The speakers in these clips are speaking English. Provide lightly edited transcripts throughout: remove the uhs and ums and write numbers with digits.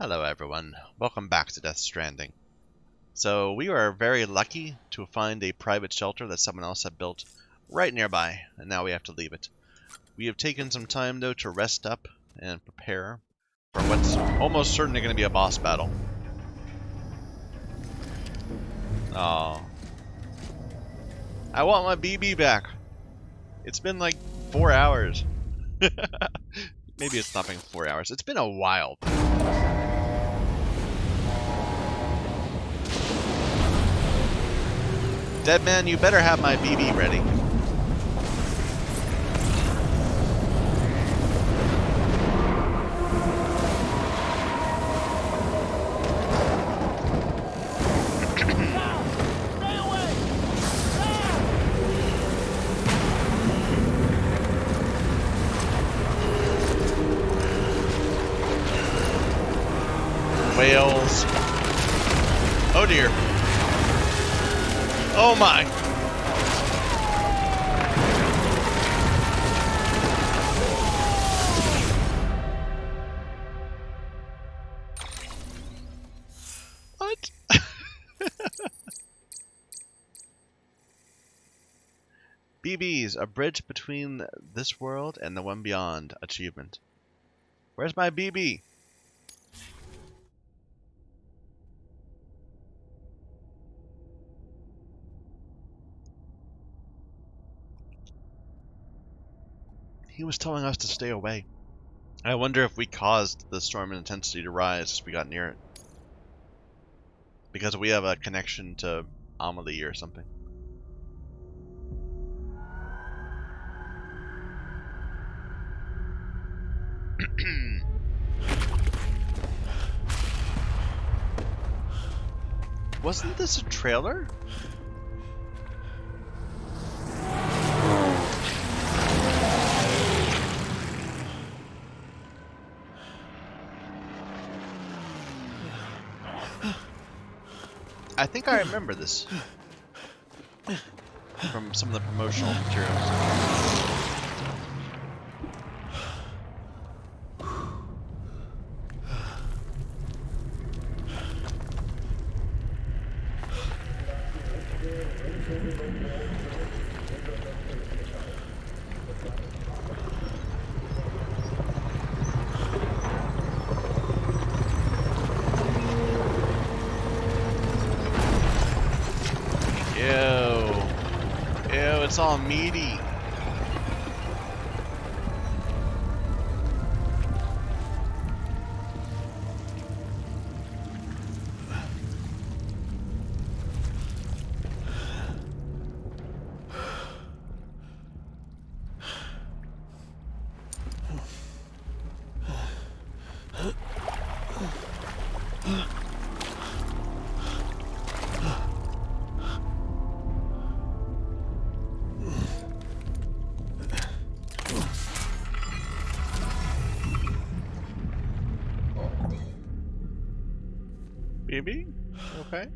Hello everyone, welcome back to Death Stranding. So we were very lucky to find a private shelter that someone else had built right nearby, and now we have to leave it. We have taken some time though to rest up and prepare for what's almost certainly going to be a boss battle. Oh, I want my BB back. It's been like 4 hours. Maybe it's not been 4 hours. It's been a while. Dead man, you better have my BB ready. Whales. Oh dear. Oh my. What? BB's, a bridge between this world and the one beyond achievement. Where's my BB? He was telling us to stay away. I wonder if we caused the storm intensity to rise as we got near it. Because we have a connection to Amelie or something. Wasn't this a trailer? I think I remember this from some of the promotional materials. Ew, it's all meaty. BB? Okay.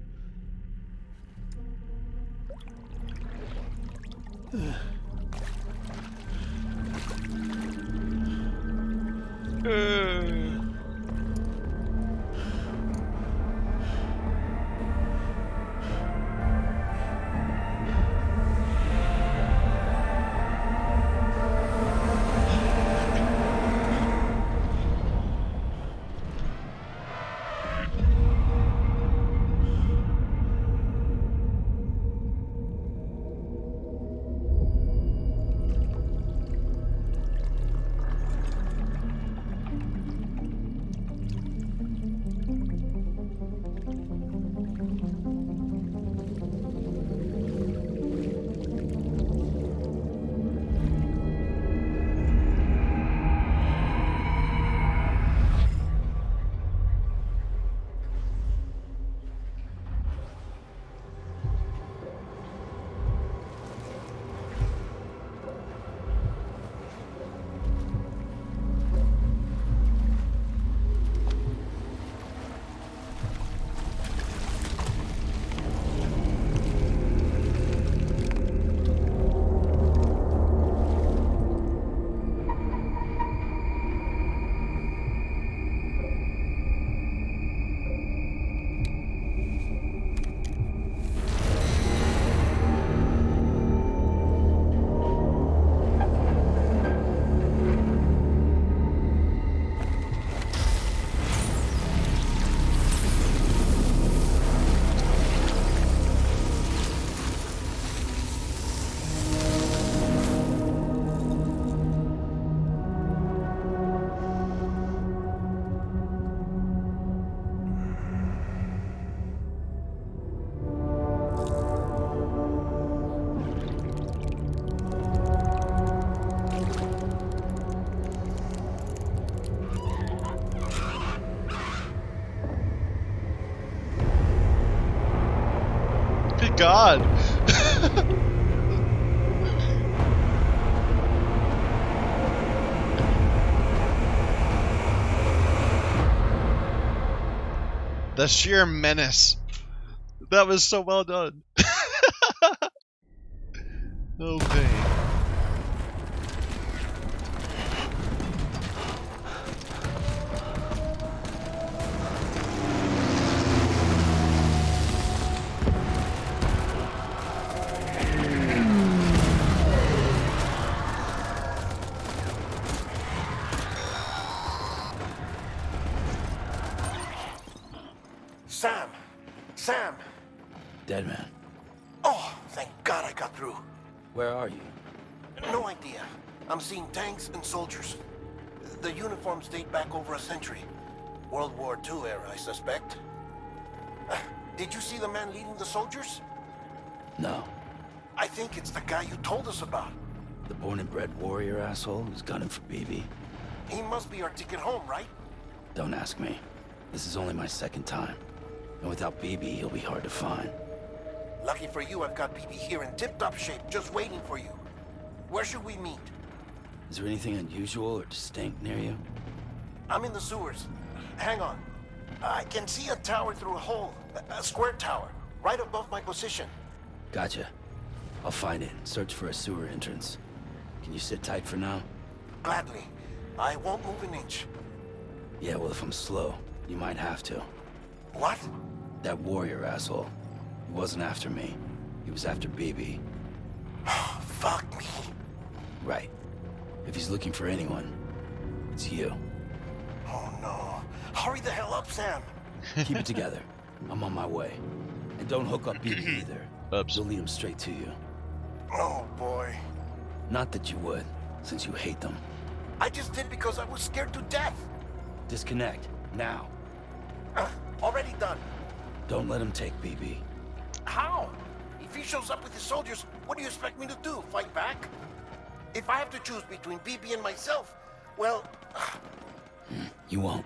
God! The sheer menace. That was so well done. Okay. Sam! Sam! Dead man. Oh, thank God I got through. Where are you? No idea. I'm seeing tanks and soldiers. The uniforms date back over a century. World War II era, I suspect. Did you see the man leading the soldiers? No. I think it's the guy you told us about. The born and bred warrior asshole who's gunning for BB. He must be our ticket home, right? Don't ask me. This is only my second time. And without BB, he'll be hard to find. Lucky for you, I've got BB here in tip-top shape, just waiting for you. Where should we meet? Is there anything unusual or distinct near you? I'm in the sewers. Hang on. I can see a tower through a hole. A square tower, right above my position. Gotcha. I'll find it and search for a sewer entrance. Can you sit tight for now? Gladly. I won't move an inch. Yeah, well, if I'm slow, you might have to. What? That warrior asshole. He wasn't after me. He was after BB. Fuck me. Right. If he's looking for anyone, it's you. Oh no. Hurry the hell up, Sam. Keep it together. I'm on my way. And don't hook up BB either. Oops. You'll lead him straight to you. Oh boy. Not that you would, since you hate them. I just did because I was scared to death. Disconnect, now. Already done. Don't let him take BB. How? If he shows up with his soldiers, what do you expect me to do? Fight back? If I have to choose between BB and myself, well... You won't.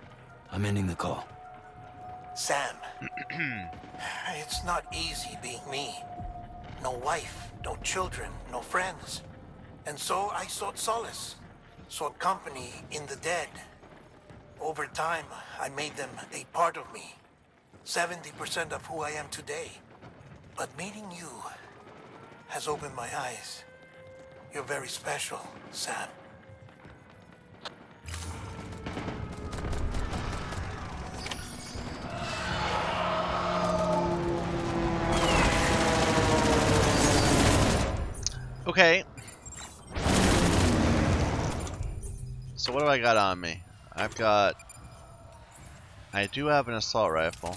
I'm ending the call. Sam. It's not easy being me. No wife, no children, no friends. And so I sought solace. Sought company in the dead. Over time, I made them a part of me. 70% of who I am today. But meeting you has opened my eyes. You're very special, Sam. Okay. So what do I got on me? I do have an assault rifle.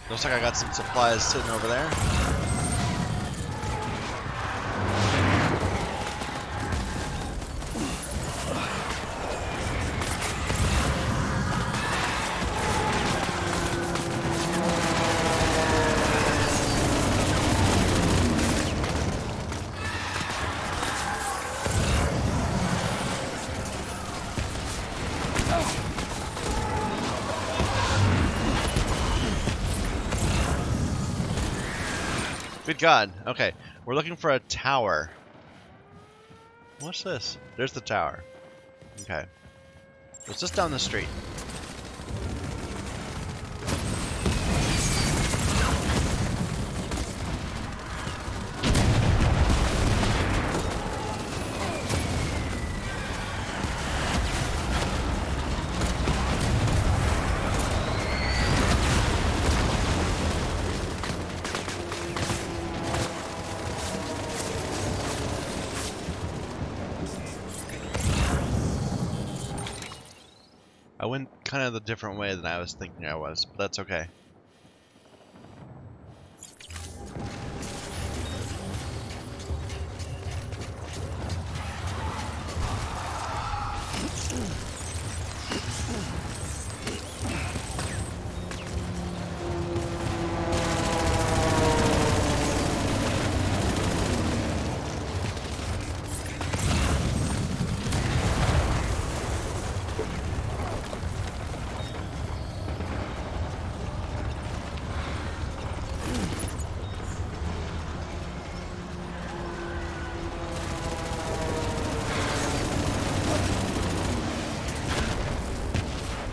Looks like I got some supplies sitting over there. Good God. Okay, we're looking for a tower. What's this? There's the tower. Okay. It's just down the street. I went kind of the different way than I was thinking I was, but that's okay.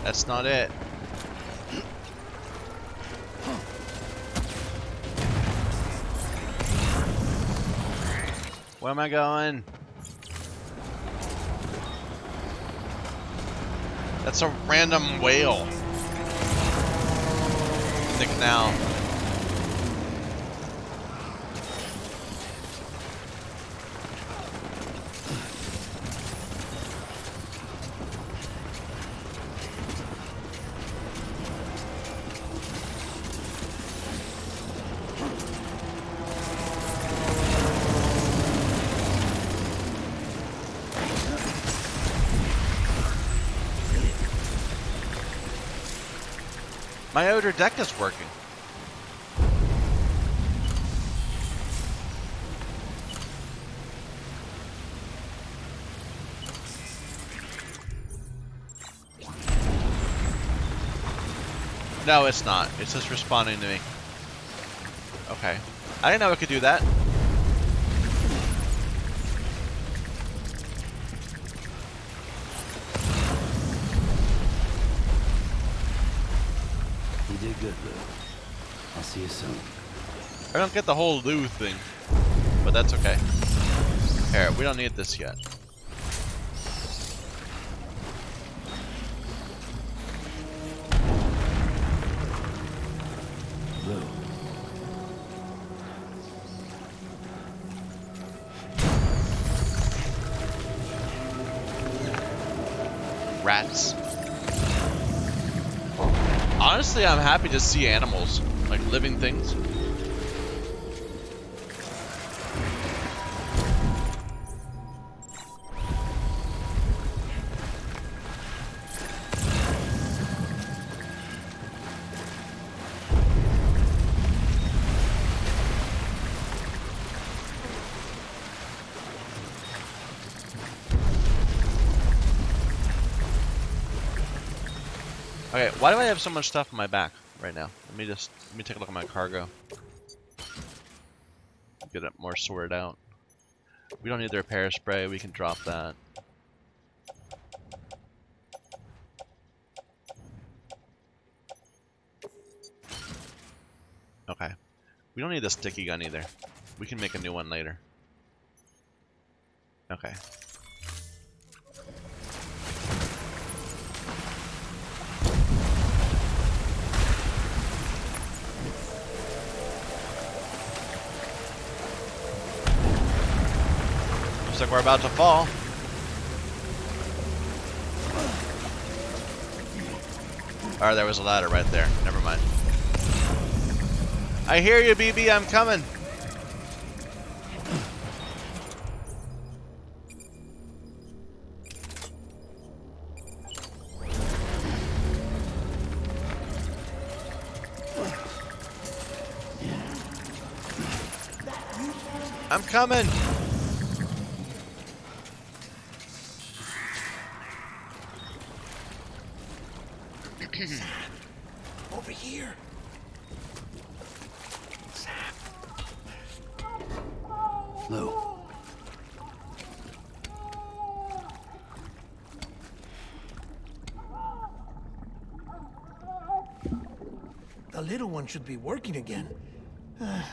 That's not it. Where am I going? That's a random whale in the canal. My outer deck is working. No, it's not. It's just responding to me. Okay. I didn't know it could do that. You did good, Lou. I'll see you soon. I don't get the whole Lou thing, but that's okay. Here, we don't need this yet. Lou. Rats. Honestly, I'm happy to see animals, like living things. Okay, why do I have so much stuff on my back right now? Let me take a look at my cargo. Get it more sorted out. We don't need the repair spray, we can drop that. Okay. We don't need the sticky gun either. We can make a new one later. Okay. Looks like we're about to fall. Alright, there was a ladder right there. Never mind. I hear you, BB. I'm coming. I'm coming. Over here. Lou. The little one should be working again.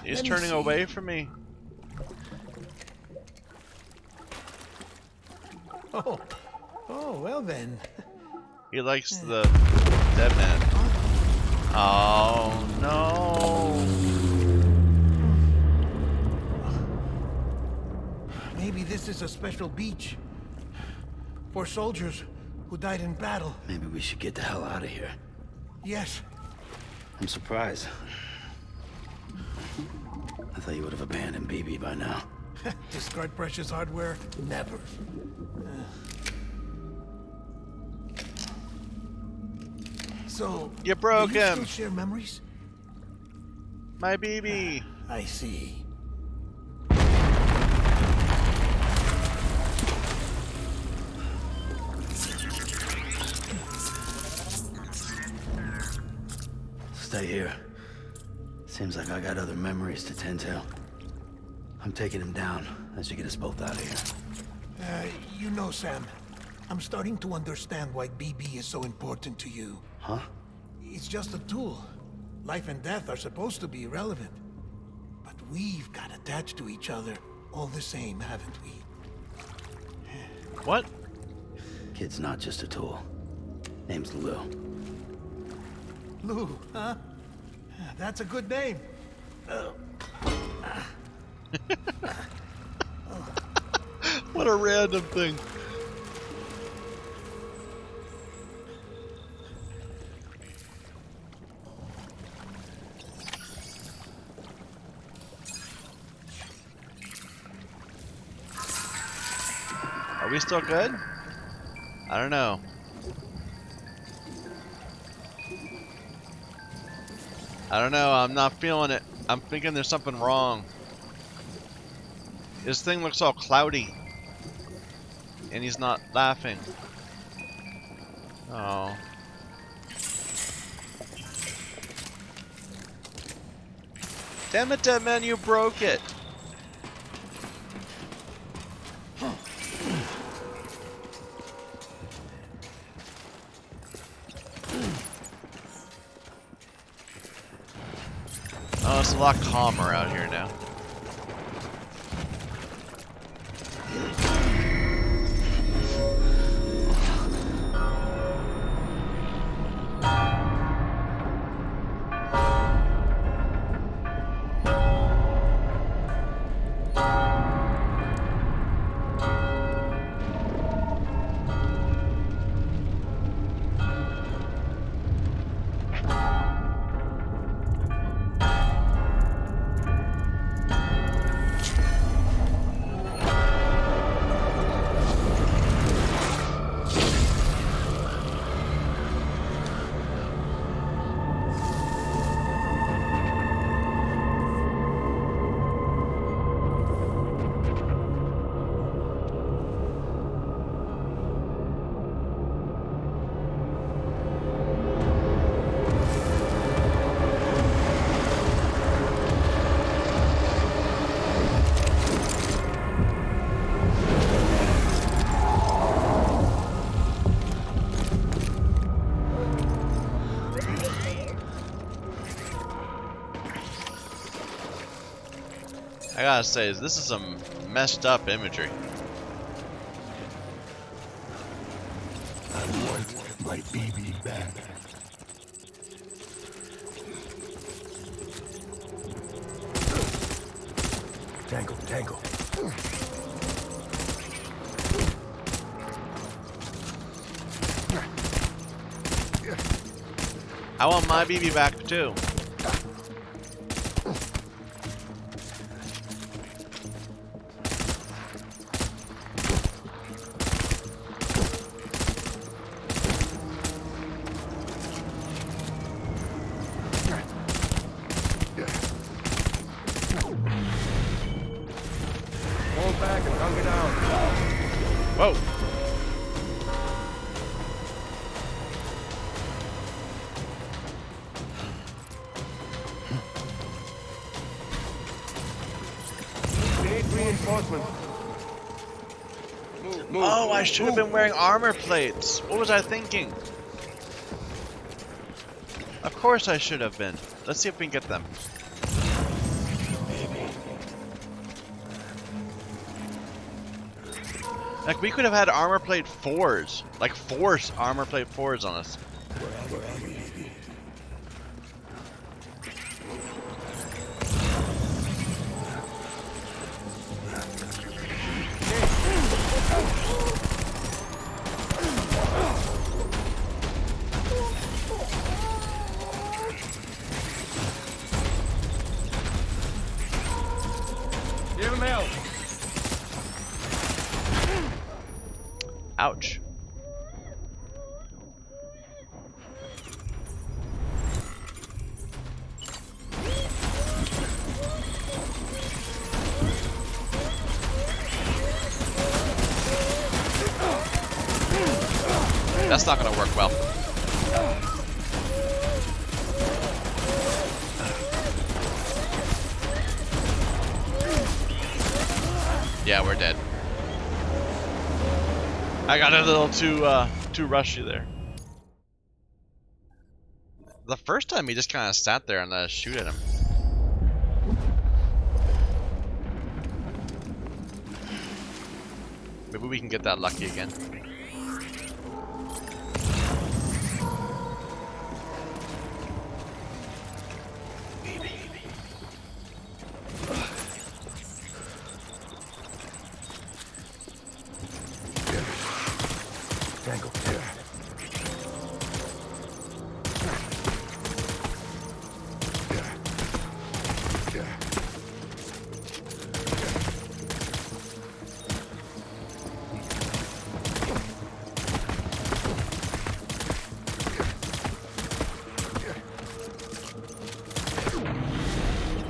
He's Let me turning see. away from me. Oh, well then. He likes the dead man. Oh no. Maybe this is a special beach for soldiers who died in battle. Maybe we should get the hell out of here. Yes. I'm surprised. I thought you would have abandoned BB by now. Discard precious hardware? Never. So, You broke do you him. still share memories? My BB. I see. Stay here. Seems like I got other memories to tend to. I'm taking him down as you get us both out of here. You know, Sam, I'm starting to understand why BB is so important to you. Huh? It's just a tool. Life and death are supposed to be irrelevant. But we've got attached to each other all the same, haven't we? What? Kid's not just a tool. Name's Lou. Lou, huh? That's a good name. What a random thing. Are we still good? I don't know. I don't know, I'm not feeling it. I'm thinking there's something wrong. This thing looks all cloudy. And he's not laughing. Oh. Damn it, Dead Man, you broke it. Oh, it's a lot calmer out here now. I gotta say, this is some messed up imagery. I want my baby back. Tangle, tangle. I want my BB back too. Back and hunker down. Whoa. Need reinforcements. Move, Oh, I should have been wearing armor plates. What was I thinking? Of course I should have been. Let's see if we can get them. Like, we could have had armor plate 4s. Like, force armor plate 4s on us. Give him help. Ouch. That's not gonna work well. Yeah, we're dead. I got a little too rushy there. The first time he just kind of sat there and let us shoot at him. Maybe we can get that lucky again. Tango.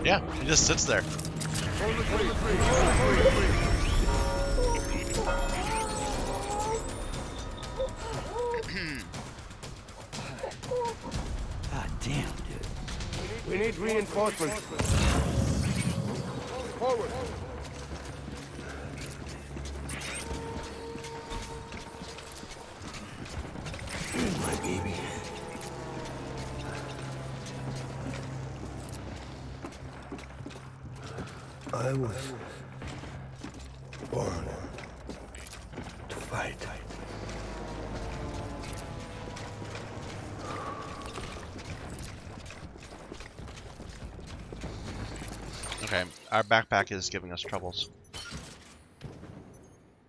Yeah, he just sits there. God damn, dude. We need reinforcements. Forward. My baby. I was born to fight. Okay, our backpack is giving us troubles.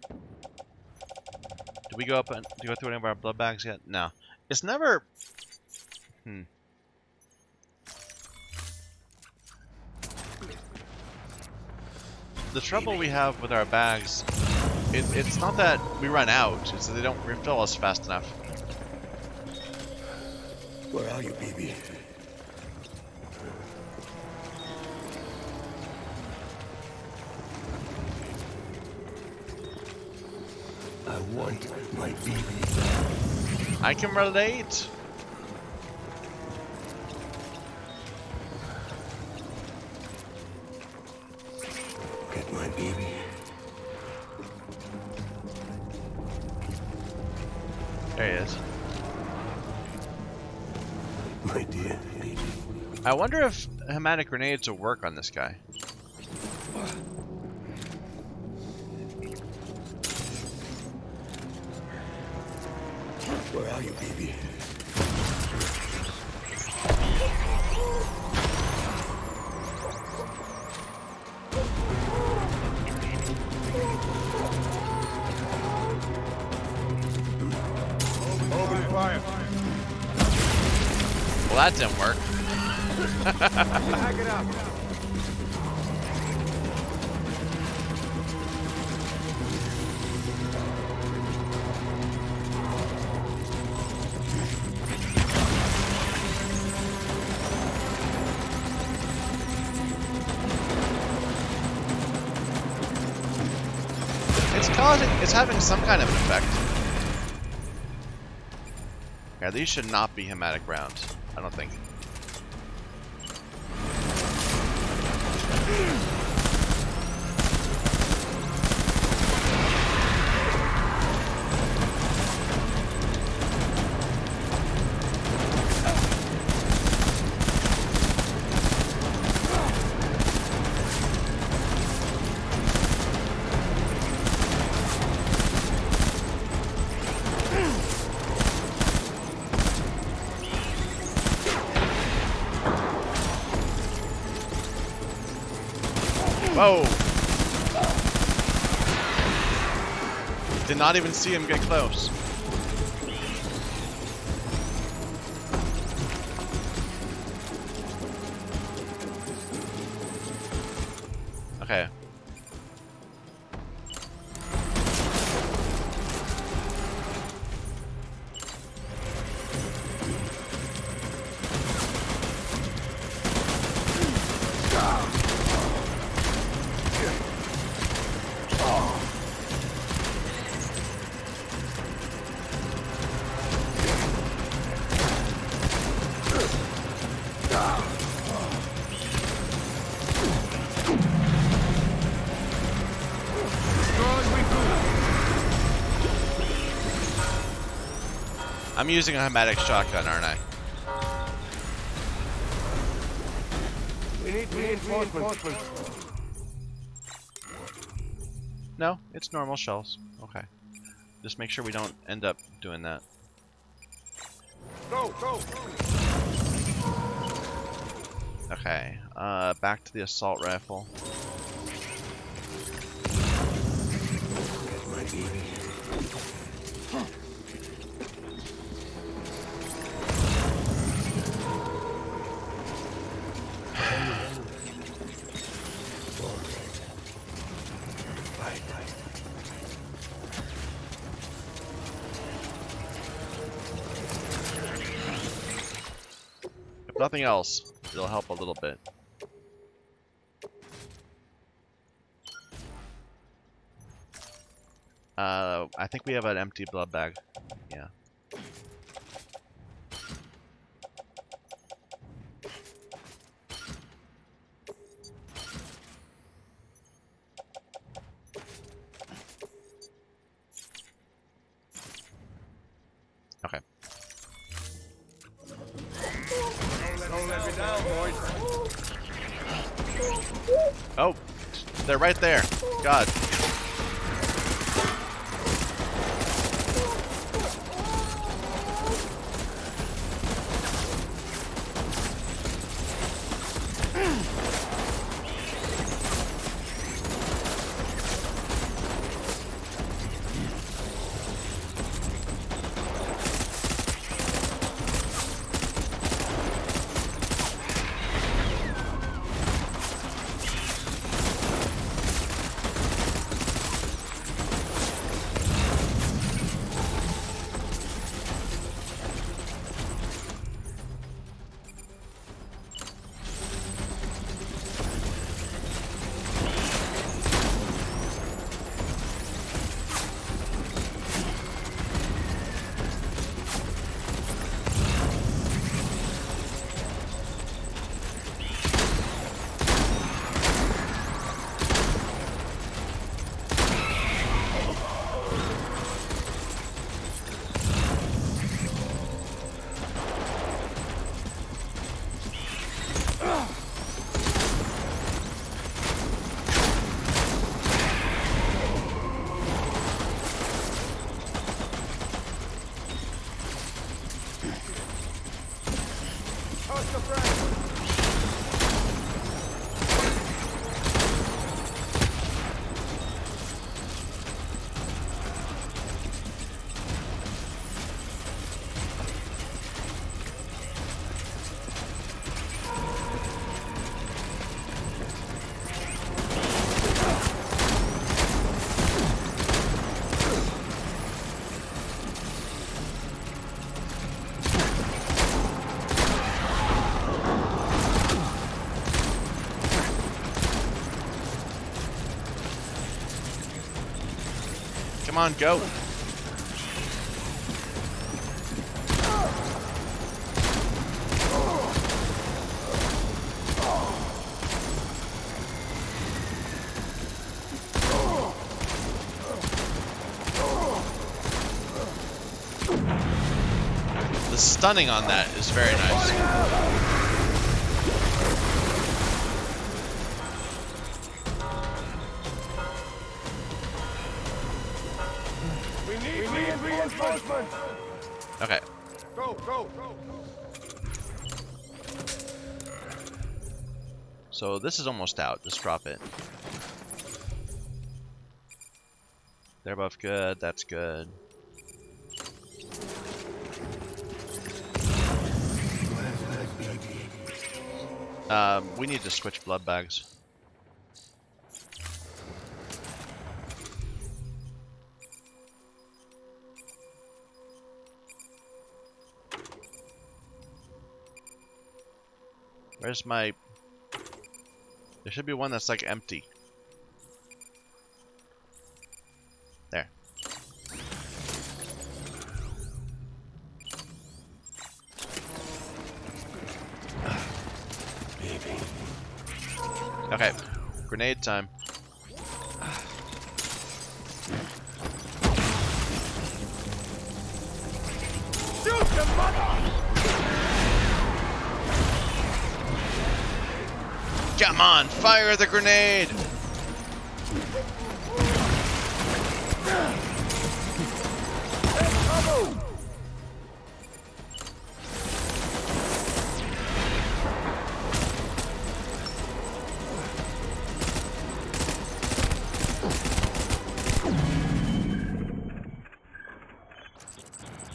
Did we go up and go through any of our blood bags yet? No. It's never... The trouble we have with our bags, it's not that we run out, it's that they don't refill us fast enough. Where are you, baby? I want my baby. I can relate. Get my baby. There he is. My dear baby. I wonder if hematic grenades will work on this guy. Where are you, baby? Open fire. Well, that didn't work. Back it up. It's having some kind of an effect. Yeah, these should not be hematic rounds, I don't think. Whoa! Did not even see him get close. Okay. I'm using a hematic shotgun, aren't I? We need reinforcements. No, it's normal shells. Okay. Just make sure we don't end up doing that. Go, go. Okay, back to the assault rifle. If nothing else, it'll help a little bit. I think we have an empty blood bag. Yeah. Okay. Don't let me down, boys. Oh, they're right there. God. Toss the frag. Come on, go. The stunning on that is very nice. We need reinforcements. Okay. Go, go, go. So this is almost out. Just drop it. They're both good. That's good. We need to switch blood bags. Where's my... There should be one that's like empty. There. Okay, grenade time. Shoot your mother! Come on, fire the grenade!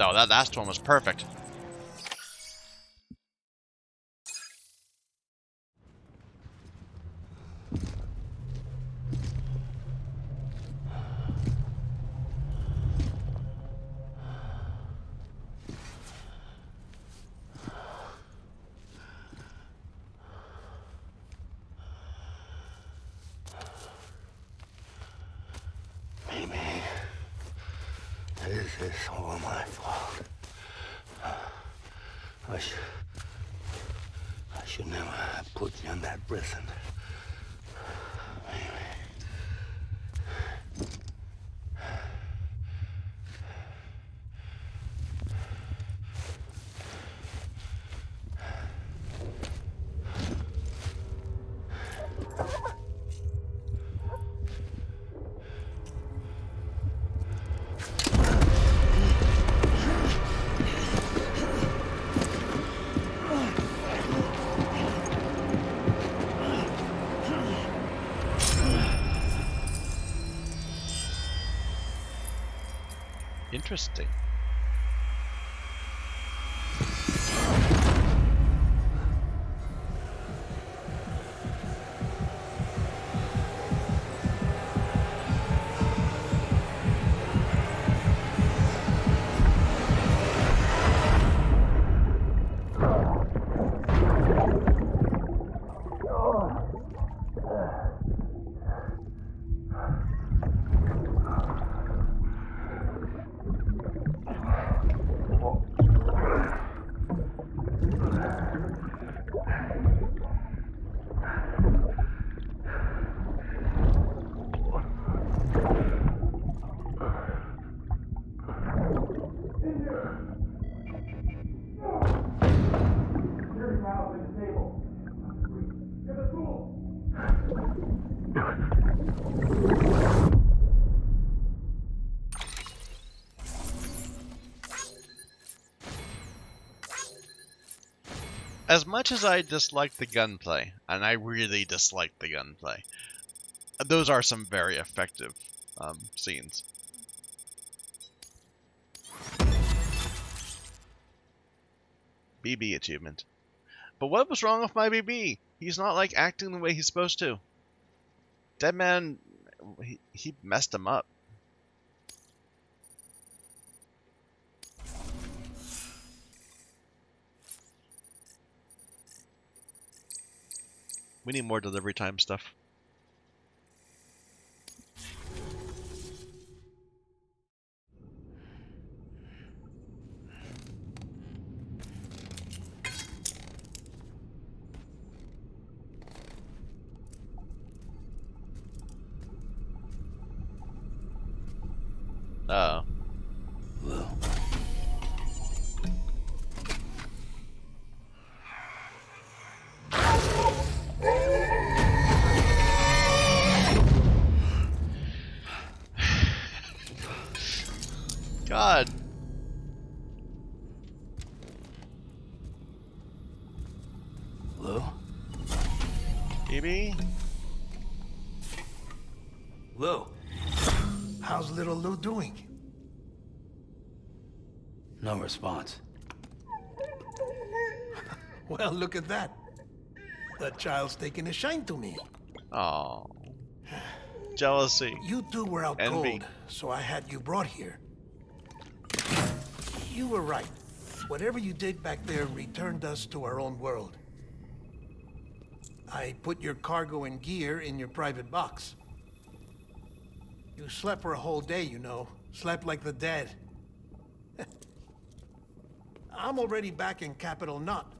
Oh, that last one was perfect. Maybe this is all my fault. I should never have put you in that prison. Interesting. As much as I dislike the gunplay, and I really dislike the gunplay, those are some very effective scenes. BB achievement. But what was wrong with my BB? He's not like acting the way he's supposed to. Dead Man, he messed him up. We need more delivery time stuff. Uh-oh. Lou. God. Lou? BB? Lou, how's little Lou doing? No response. Well, look at that. The child's taking a shine to me. Oh. Jealousy. You two were out Envy. cold, so I had you brought here. You were right. Whatever you did back there returned us to our own world. I put your cargo and gear in your private box. You slept for a whole day, you know. Slept like the dead. I'm already back in Capital Knot.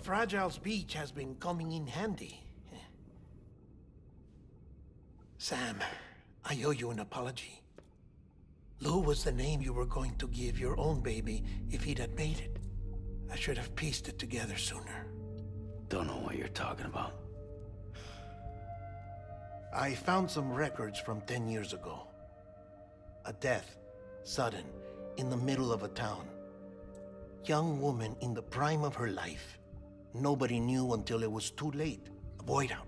Fragile's beach has been coming in handy. Sam, I owe you an apology. Lou was the name you were going to give your own baby if he'd had made it. I should have pieced it together sooner. Don't know what you're talking about. I found some records from 10 years ago. A death, sudden, in the middle of a town. Young woman in the prime of her life. Nobody knew until it was too late. A void out.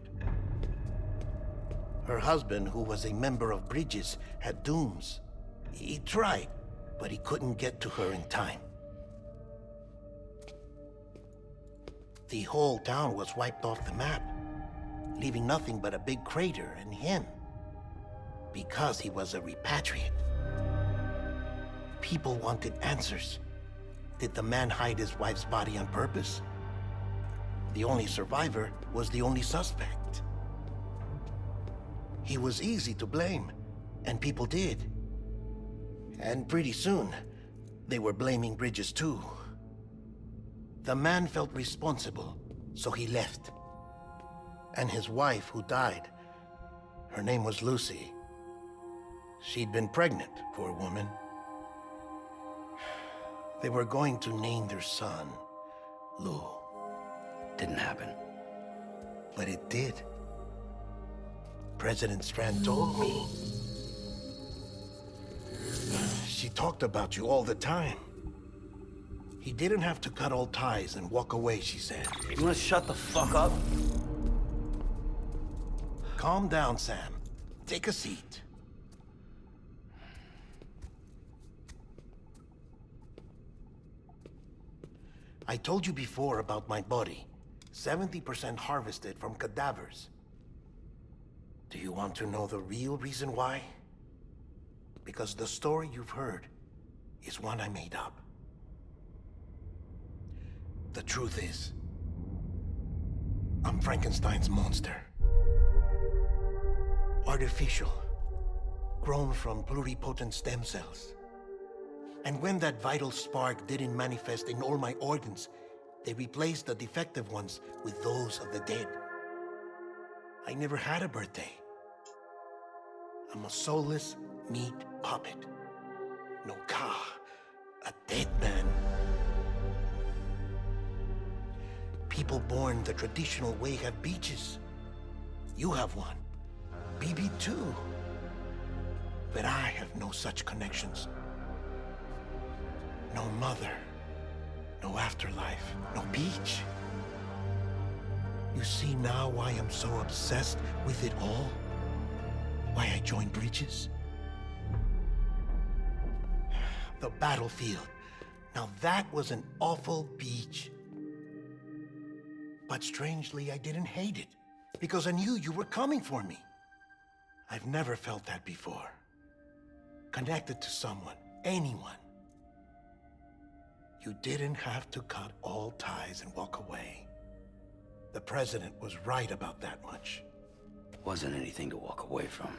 Her husband, who was a member of Bridges, had dooms. He tried, but he couldn't get to her in time. The whole town was wiped off the map, leaving nothing but a big crater and him. Because he was a repatriate. People wanted answers. Did the man hide his wife's body on purpose? The only survivor was the only suspect. He was easy to blame, and people did. And pretty soon, they were blaming Bridges too. The man felt responsible, so he left. And his wife, who died, her name was Lucy. She'd been pregnant, poor woman. They were going to name their son Lou. Didn't happen. But it did. President Strand told me. She talked about you all the time. He didn't have to cut all ties and walk away, she said. You wanna shut the fuck up? Calm down, Sam. Take a seat. I told you before about my body. 70% harvested from cadavers. Do you want to know the real reason why? Because the story you've heard is one I made up. The truth is, I'm Frankenstein's monster. Artificial, grown from pluripotent stem cells. And when that vital spark didn't manifest in all my organs, they replaced the defective ones with those of the dead. I never had a birthday. I'm a soulless meat puppet. No ka, a dead man. People born the traditional way have beaches. You have one. BB too. But I have no such connections. No mother. No afterlife. No beach. You see now why I'm so obsessed with it all? Why I joined Bridges? The battlefield. Now that was an awful beach. But strangely, I didn't hate it, because I knew you were coming for me. I've never felt that before. Connected to someone, anyone. You didn't have to cut all ties and walk away. The president was right about that much. Wasn't anything to walk away from.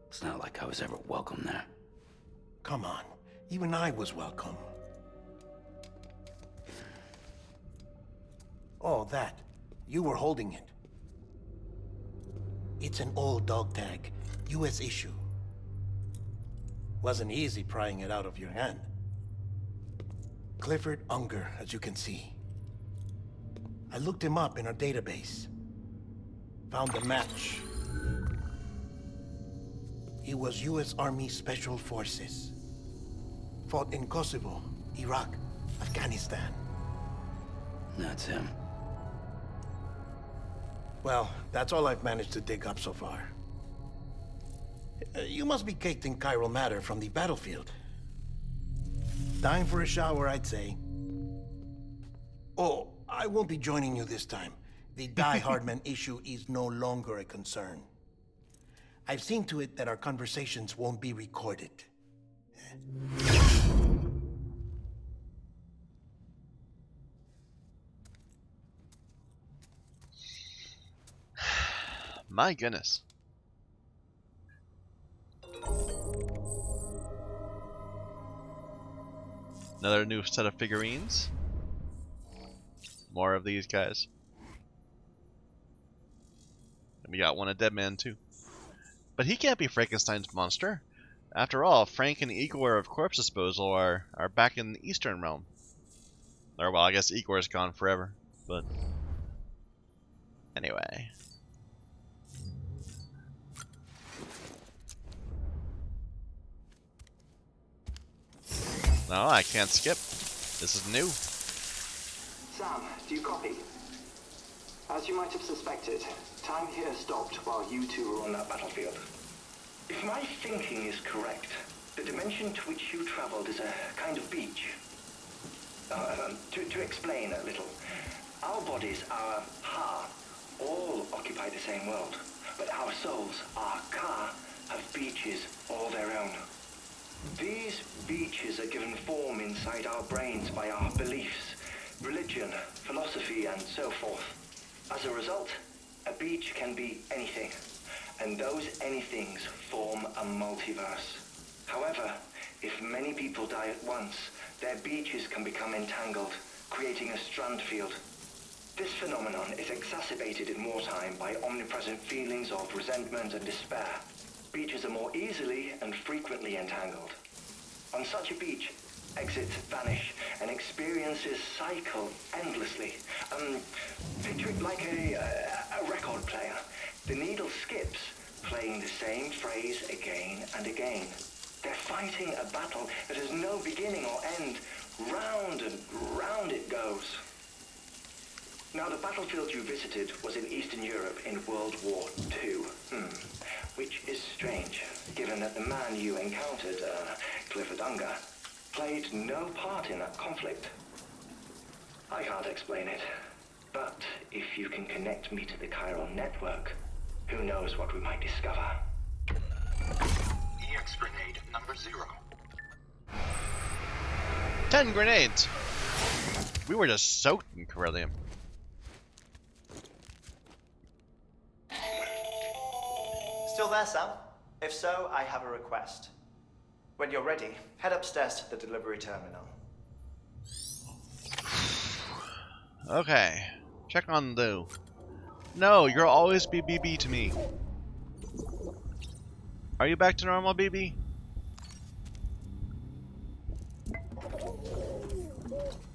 It's not like I was ever welcome there. Come on, even I was welcome. Oh, that. You were holding it. It's an old dog tag, US issue. Wasn't easy prying it out of your hand. Clifford Unger, as you can see. I looked him up in our database. Found a match. He was US Army Special Forces. Fought in Kosovo, Iraq, Afghanistan. That's him. Well, that's all I've managed to dig up so far. You must be caked in chiral matter from the battlefield. Time for a shower, I'd say. Oh, I won't be joining you this time. The Die Hardman issue is no longer a concern. I've seen to it that our conversations won't be recorded. My goodness. Another new set of figurines. More of these guys. And we got one a dead man too. But he can't be Frankenstein's monster. After all, Frank and Igor of Corpse Disposal are back in the Eastern Realm. Or, well, I guess Igor's gone forever, but... Anyway. No, I can't skip. This is new. Sam, do you copy? As you might have suspected, time here stopped while you two were on that battlefield. If my thinking is correct, the dimension to which you traveled is a kind of beach. To explain a little, our bodies, our ha, all occupy the same world, but our souls, our ka, have beaches all their own. These beaches are given form inside our brains by our beliefs, religion, philosophy, and so forth. As a result, a beach can be anything, and those anythings form a multiverse. However, if many people die at once, their beaches can become entangled, creating a strand field. This phenomenon is exacerbated in wartime by omnipresent feelings of resentment and despair. Beaches are more easily and frequently entangled. On such a beach, exits vanish and experiences cycle endlessly. Picture it like a record player. The needle skips, playing the same phrase again and again. They're fighting a battle that has no beginning or end. Round and round it goes. Now, the battlefield you visited was in Eastern Europe in World War II. Which is strange, given that the man you encountered, Clifford Unger, played no part in that conflict. I can't explain it, but if you can connect me to the chiral network, who knows what we might discover. EX grenade number 0. 10 grenades! We were just soaked in Corellium. Still there, Sam? If so, I have a request. When you're ready, head upstairs to the delivery terminal. Okay. Check on Lou. No, you'll always be BB to me. Are you back to normal, BB?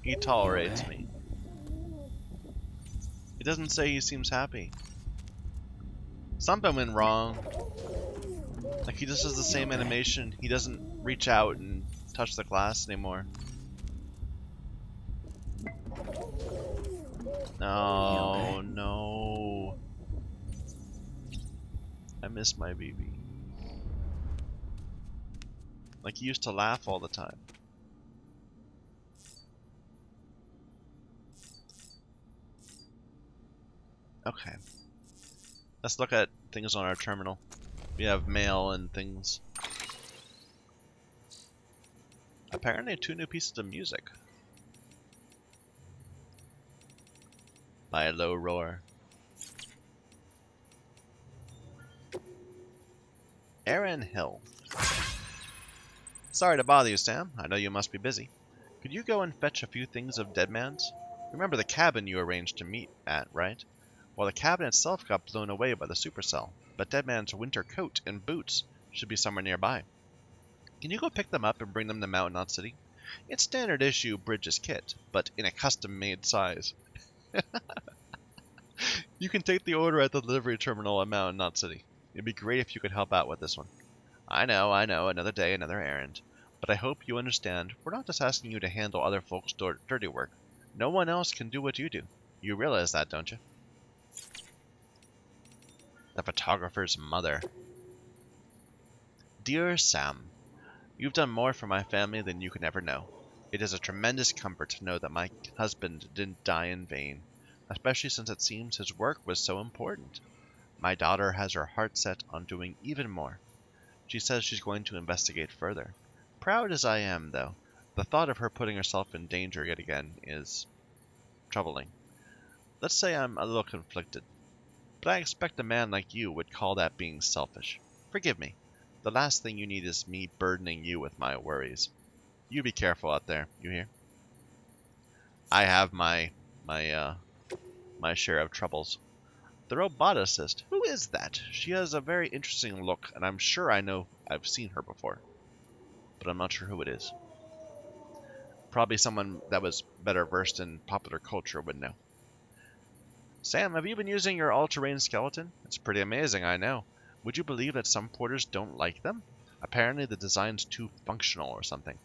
He tolerates me. He doesn't say he seems happy. Something went wrong. Like, he just does the same animation. He doesn't reach out and touch the glass anymore. No, no. I miss my BB. Like, he used to laugh all the time. Okay. Let's look at things on our terminal. We have mail and things. Apparently 2 new pieces of music. By a low roar. Aaron Hill. Sorry to bother you, Sam. I know you must be busy. Could you go and fetch a few things of Deadman's? Remember the cabin you arranged to meet at, right? Well, the cabin itself got blown away by the supercell, but Deadman's winter coat and boots should be somewhere nearby. Can you go pick them up and bring them to Mountain Knot City? It's standard issue Bridges kit, but in a custom-made size. You can take the order at the delivery terminal at Mountain Knot City. It'd be great if you could help out with this one. I know, another day, another errand. But I hope you understand, we're not just asking you to handle other folks' dirty work. No one else can do what you do. You realize that, don't you? The photographer's mother. Dear Sam, you've done more for my family than you can ever know. It is a tremendous comfort to know that my husband didn't die in vain, especially since it seems his work was so important. My daughter has her heart set on doing even more. She says she's going to investigate further. Proud as I am, though, the thought of her putting herself in danger yet again is troubling. Let's say I'm a little conflicted, but I expect a man like you would call that being selfish. Forgive me. The last thing you need is me burdening you with my worries. You be careful out there, you hear? I have my share of troubles. The roboticist, who is that? She has a very interesting look, and I'm sure I've seen her before. but I'm not sure who it is. Probably someone that was better versed in popular culture would know. Sam, have you been using your all-terrain skeleton? It's pretty amazing, I know. Would you believe that some porters don't like them? Apparently the design's too functional or something.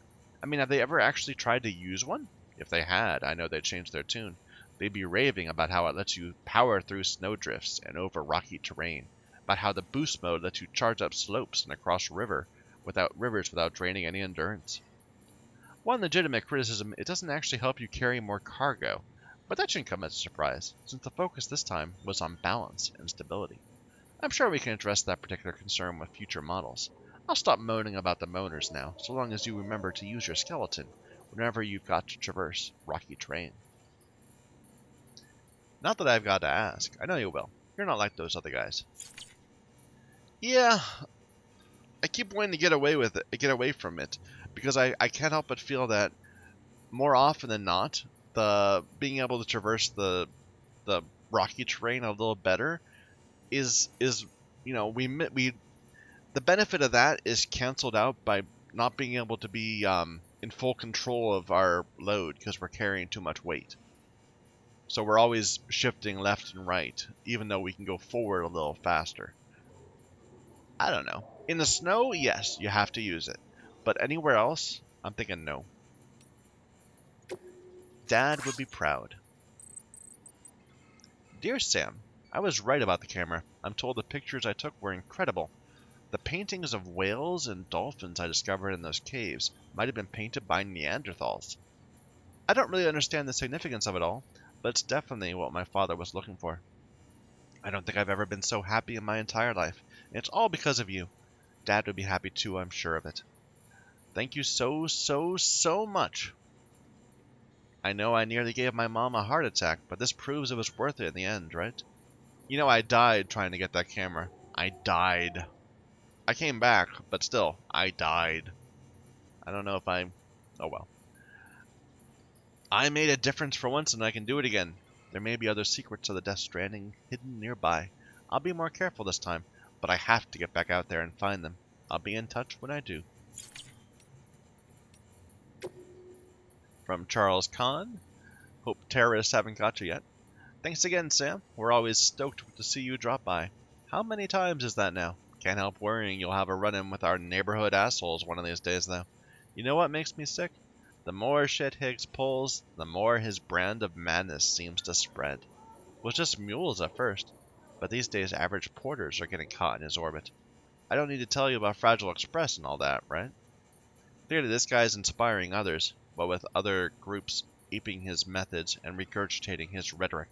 I mean, have they ever actually tried to use one? If they had, I know they'd change their tune. They'd be raving about how it lets you power through snowdrifts and over rocky terrain, about how the boost mode lets you charge up slopes and across rivers without draining any endurance. One legitimate criticism, it doesn't actually help you carry more cargo, but that shouldn't come as a surprise, since the focus this time was on balance and stability. I'm sure we can address that particular concern with future models. I'll stop moaning about the moaners now, so long as you remember to use your skeleton whenever you've got to traverse rocky terrain. Not that I've got to ask. I know you will. You're not like those other guys. Yeah, I keep wanting to get away from it, because I can't help but feel that more often than not, the being able to traverse the rocky terrain a little better is the benefit of that is canceled out by not being able to be in full control of our load because we're carrying too much weight. So we're always shifting left and right, even though we can go forward a little faster. I don't know. In the snow, yes, you have to use it. But anywhere else, I'm thinking no. Dad would be proud. Dear Sam, I was right about the camera. I'm told the pictures I took were incredible. The paintings of whales and dolphins I discovered in those caves might have been painted by Neanderthals. I don't really understand the significance of it all, but it's definitely what my father was looking for. I don't think I've ever been so happy in my entire life, and it's all because of you. Dad would be happy too, I'm sure of it. Thank you so, so, so much. I know I nearly gave my mom a heart attack, but this proves it was worth it in the end, right? You know, I died trying to get that camera. I died. I came back, but still, I died. I don't know if I... Oh well. I made a difference for once and I can do it again. There may be other secrets of the Death Stranding hidden nearby. I'll be more careful this time, but I have to get back out there and find them. I'll be in touch when I do. From Charles Kahn. Hope terrorists haven't got you yet. Thanks again, Sam. We're always stoked to see you drop by. How many times is that now? Can't help worrying you'll have a run-in with our neighborhood assholes one of these days, though. You know what makes me sick? The more shit Higgs pulls, the more his brand of madness seems to spread. It was just mules at first, but these days average porters are getting caught in his orbit. I don't need to tell you about Fragile Express and all that, right? Clearly this guy's inspiring others, but with other groups aping his methods and regurgitating his rhetoric.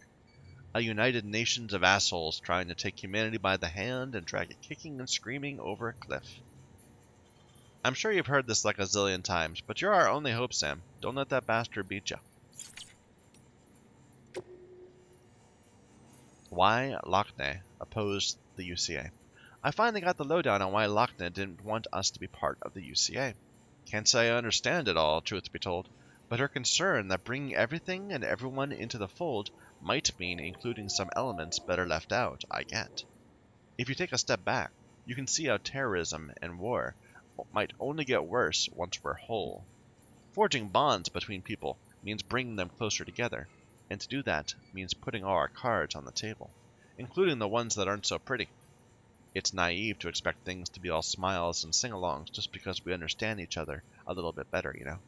A united nations of assholes trying to take humanity by the hand and drag it kicking and screaming over a cliff. I'm sure you've heard this like a zillion times, but you're our only hope, Sam. Don't let that bastard beat you. Why Lochne opposed the UCA. I finally got the lowdown on why Lochne didn't want us to be part of the UCA. Can't say I understand it all, truth be told, but her concern that bringing everything and everyone into the fold might mean including some elements better left out, I get. If you take a step back, you can see how terrorism and war might only get worse once we're whole. Forging bonds between people means bringing them closer together, and to do that means putting all our cards on the table, including the ones that aren't so pretty. It's naive to expect things to be all smiles and sing-alongs just because we understand each other a little bit better, you know.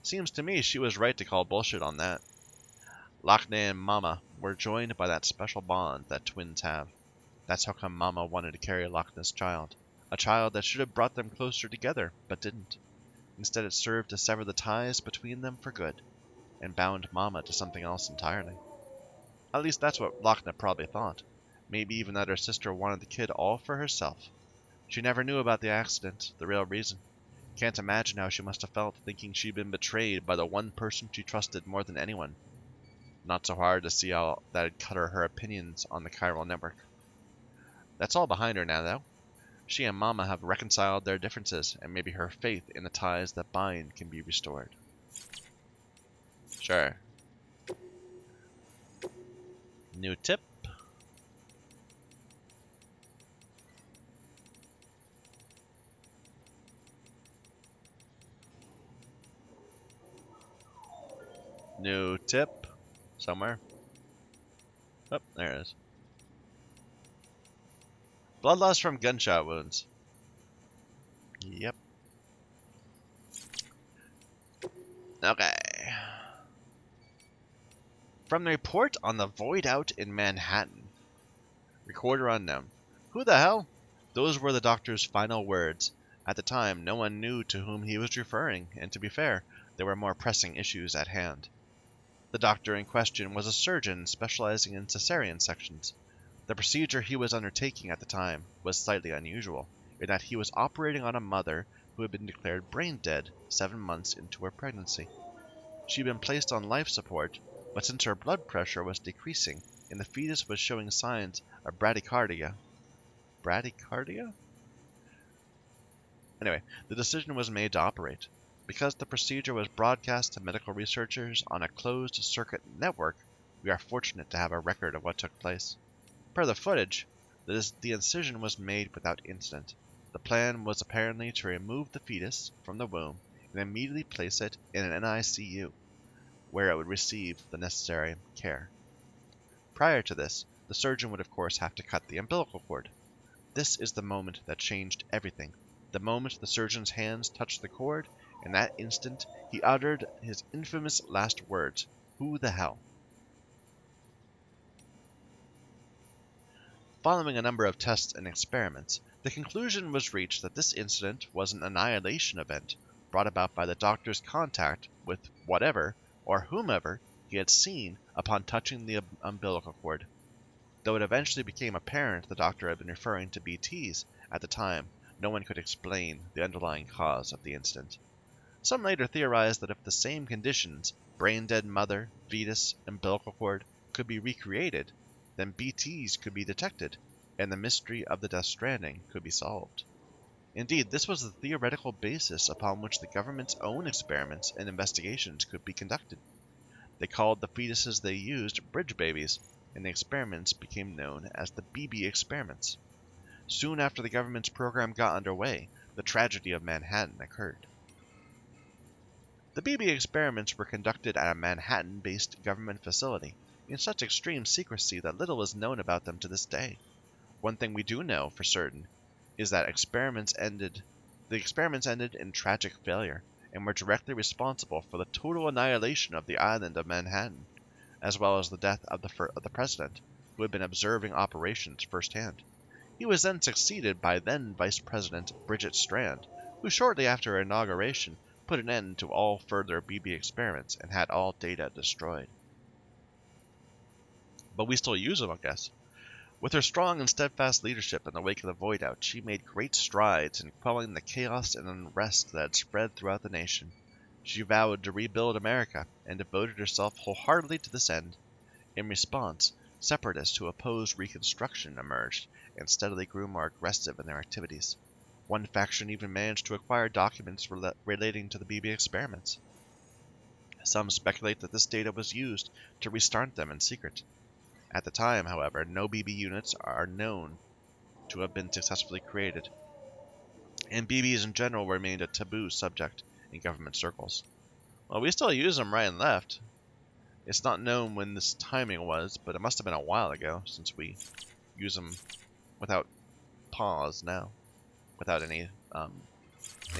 Seems to me she was right to call bullshit on that. Lochne and Mama were joined by that special bond that twins have. That's how come Mama wanted to carry Lochne's child. A child that should have brought them closer together, but didn't. Instead it served to sever the ties between them for good, and bound Mama to something else entirely. At least that's what Lochne probably thought. Maybe even that her sister wanted the kid all for herself. She never knew about the accident, the real reason. Can't imagine how she must have felt thinking she'd been betrayed by the one person she trusted more than anyone. Not so hard to see how that'd cut her opinions on the chiral network. That's all behind her now, though. She and Mama have reconciled their differences, and maybe her faith in the ties that bind can be restored. Sure. New tip. New tip. Somewhere. Oh, there it is. Blood loss from gunshot wounds. Yep. Okay. From the report on the void out in Manhattan. Recorder unknown. Who the hell? Those were the doctor's final words. At the time, no one knew to whom he was referring, and to be fair, there were more pressing issues at hand. The doctor in question was a surgeon specializing in cesarean sections. The procedure he was undertaking at the time was slightly unusual, in that he was operating on a mother who had been declared brain dead 7 months into her pregnancy. She had been placed on life support, but since her blood pressure was decreasing and the fetus was showing signs of bradycardia. Bradycardia? Anyway, the decision was made to operate. Because the procedure was broadcast to medical researchers on a closed-circuit network, we are fortunate to have a record of what took place. Per the footage, the incision was made without incident. The plan was apparently to remove the fetus from the womb and immediately place it in an NICU, where it would receive the necessary care. Prior to this, the surgeon would of course have to cut the umbilical cord. This is the moment that changed everything. The moment the surgeon's hands touched the cord, in that instant he uttered his infamous last words, "Who the hell?" Following a number of tests and experiments, the conclusion was reached that this incident was an annihilation event brought about by the doctor's contact with whatever or whomever he had seen upon touching the umbilical cord. Though it eventually became apparent the doctor had been referring to BTs at the time, no one could explain the underlying cause of the incident. Some later theorized that if the same conditions, brain-dead mother, fetus, umbilical cord, could be recreated, then BTs could be detected, and the mystery of the Death Stranding could be solved. Indeed, this was the theoretical basis upon which the government's own experiments and investigations could be conducted. They called the fetuses they used bridge babies, and the experiments became known as the BB experiments. Soon after the government's program got underway, the tragedy of Manhattan occurred. The BB experiments were conducted at a Manhattan-based government facility in such extreme secrecy that little is known about them to this day. One thing we do know for certain is that the experiments ended in tragic failure and were directly responsible for the total annihilation of the island of Manhattan, as well as the death of the president, who had been observing operations firsthand. He was then succeeded by then Vice President Bridget Strand, who shortly after her inauguration put an end to all further BB experiments and had all data destroyed. But we still use them, I guess. With her strong and steadfast leadership in the wake of the Void Out, she made great strides in quelling the chaos and unrest that had spread throughout the nation. She vowed to rebuild America and devoted herself wholeheartedly to this end. In response, separatists who opposed Reconstruction emerged and steadily grew more aggressive in their activities. One faction even managed to acquire documents relating to the BB experiments. Some speculate that this data was used to restart them in secret. At the time, however, no BB units are known to have been successfully created, and BBs in general remained a taboo subject in government circles. Well, we still use them right and left. It's not known when this timing was, but it must have been a while ago, since we use them without pause now, without any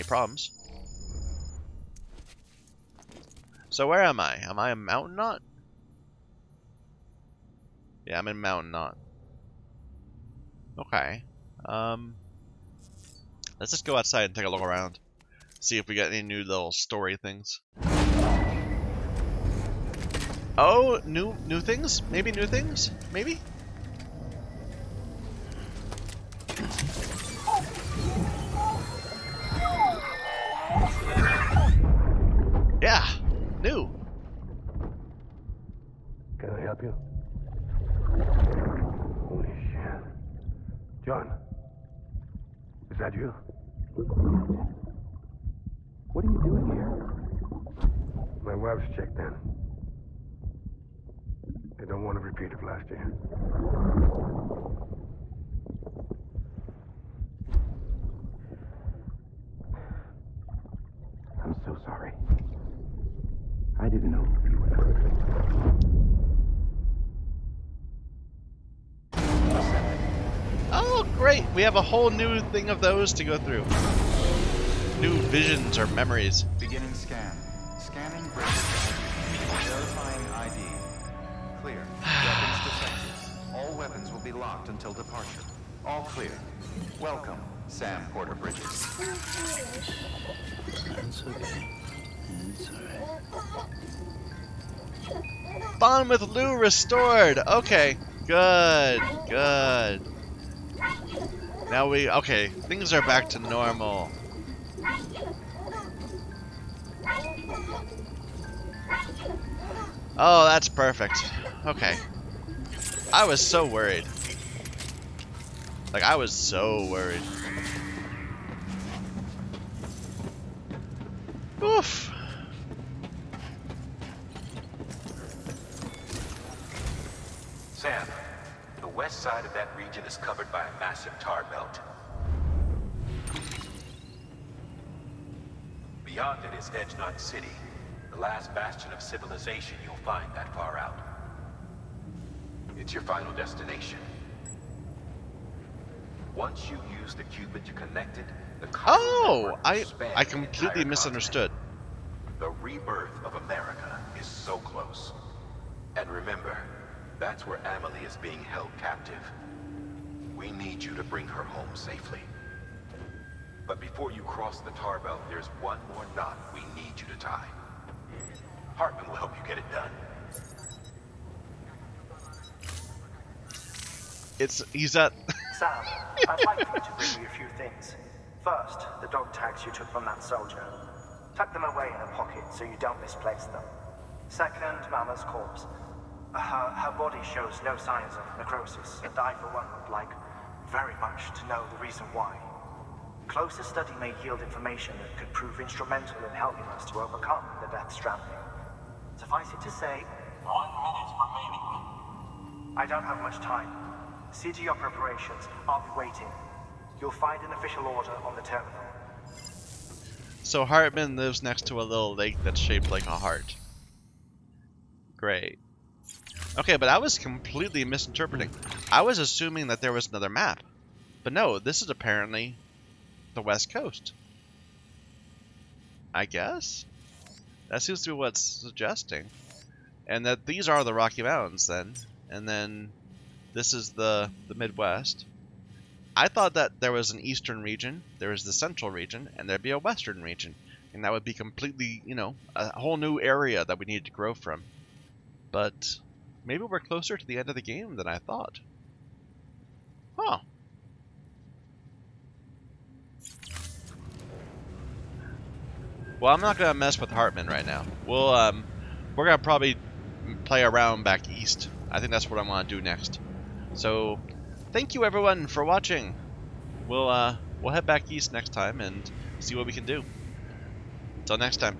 problems. So where am I? Am I a mountain knot? Yeah, I'm in mountain knot. Okay. Let's just go outside and take a look around. See if we got any new little story things. Oh, new things? Maybe new things? Maybe? Yeah, new. Can I help you? Holy shit. John, is that you? What are you doing here? My wife's checked in. They don't want to repeat of last year. I'm so sorry. I didn't know you were perfect. Oh, great! We have a whole new thing of those to go through. New visions or memories. Beginning scan. Scanning bridges. Verifying ID. Clear. Weapons detected. All weapons will be locked until departure. All clear. Welcome, Sam Porter Bridges. That's okay. It's alright. Bond with Lou restored! Okay. Good. Good. Now okay, things are back to normal. Oh, that's perfect. Okay. I was so worried. Like, I was so worried. Oof. Sam, the west side of that region is covered by a massive tar belt. Beyond it is Edge Knot City, the last bastion of civilization you'll find that far out. It's your final destination. Once you use the Cupid to connect it, the Oh, I the completely entire misunderstood. continent. The rebirth of America is so close. And remember, that's where Amelie is being held captive. We need you to bring her home safely. But before you cross the tar belt, there's one more knot we need you to tie. Hartman will help you get it done. He's at Sam, I'd like you to bring me a few things. First, the dog tags you took from that soldier. Tuck them away in a pocket so you don't misplace them. Second, Mama's corpse. Her body shows no signs of necrosis, and I, for one, would like very much to know the reason why. Closer study may yield information that could prove instrumental in helping us to overcome the Death Stranding. Suffice it to say, 1 minute remaining. I don't have much time. See to your preparations. I'll be waiting. You'll find an official order on the terminal. So Hartman lives next to a little lake that's shaped like a heart. Great. Okay, but I was completely misinterpreting. I was assuming that there was another map. But no, this is apparently the West Coast. I guess? That seems to be what's suggesting. And that these are the Rocky Mountains then. And then this is the Midwest. I thought that there was an eastern region, there was the central region, and there'd be a western region. And that would be completely, you know, a whole new area that we needed to grow from. But maybe we're closer to the end of the game than I thought. Huh. Well, I'm not gonna mess with Hartman right now. We're gonna probably play around back east. I think that's what I want to do next. So, thank you everyone for watching. We'll head back east next time and see what we can do. Until next time.